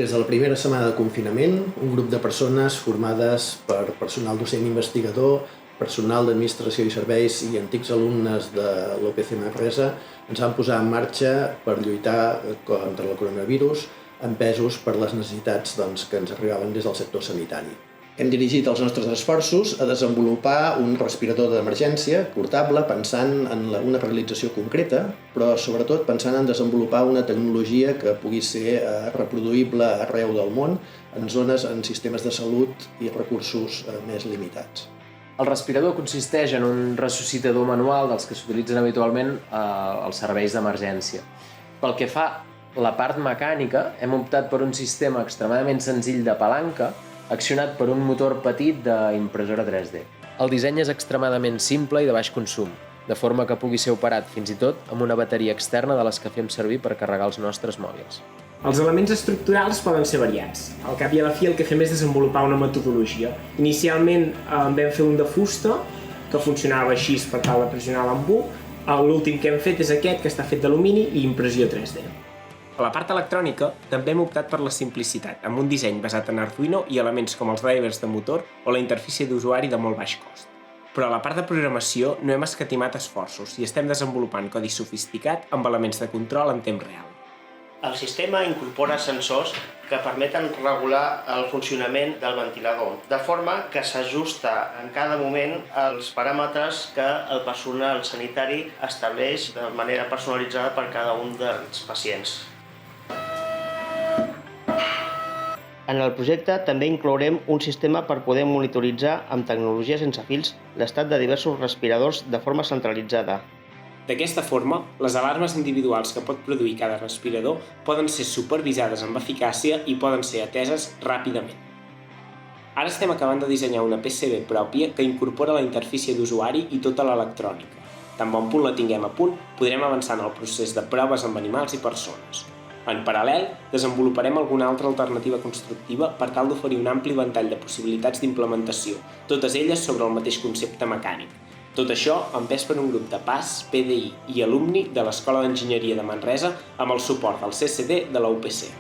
Des de la primera setmana de confinament, un grup de persones formades per personal docent investigador, personal d'administració i serveis i antics alumnes de l'UPC Manresa ens van posar en marxa per lluitar contra el coronavirus, empesos per les necessitats que ens arribaven des del sector sanitari. Hem dirigit els nostres esforços a desenvolupar un respirador d'emergència portable pensant en una realització concreta, però sobretot pensant en desenvolupar una tecnologia que pugui ser reproduïble arreu del món en zones en sistemes de salut i recursos més limitats. El respirador consisteix en un ressuscitador manual dels que s'utilitzen habitualment als serveis d'emergència. Pel que fa a la part mecànica, hem optat per un sistema extremadament senzill de palanca accionat per un motor petit d'impressora 3D. El disseny és extremadament simple i de baix consum, de forma que pugui ser operat fins i tot amb una bateria externa de les que fem servir per carregar els nostres mòbils. Els elements estructurals poden ser variats. Al cap i a la fi el que fem és desenvolupar una metodologia. Inicialment vam fer un de fusta, que funcionava així per tal de pressionar l'embut. L'últim que hem fet és aquest, que està fet d'alumini i impressió 3D. A la part electrònica també hem optat per la simplicitat, amb un disseny basat en Arduino i elements com els drivers de motor o la interfície d'usuari de molt baix cost. Però a la part de programació no hem escatimat esforços i estem desenvolupant codi sofisticat amb elements de control en temps real. El sistema incorpora sensors que permeten regular el funcionament del ventilador, de forma que s'ajusta en cada moment als paràmetres que el personal sanitari estableix de manera personalitzada per cada un dels pacients. En el projecte també inclourem un sistema per poder monitoritzar amb tecnologia sense fils l'estat de diversos respiradors de forma centralitzada. D'aquesta forma, les alarmes individuals que pot produir cada respirador poden ser supervisades amb eficàcia i poden ser ateses ràpidament. Ara estem acabant de dissenyar una PCB pròpia que incorpora la interfície d'usuari i tota l'electrònica. Tan bon punt la tinguem a punt, podrem avançar en el procés de proves amb animals i persones. En paral·lel, desenvoluparem alguna altra alternativa constructiva per tal d'oferir un ampli ventall de possibilitats d'implementació, totes elles sobre el mateix concepte mecànic. Tot això empès per un grup de PAS, PDI i alumni de l'Escola d'Enginyeria de Manresa amb el suport del CCD de la UPC.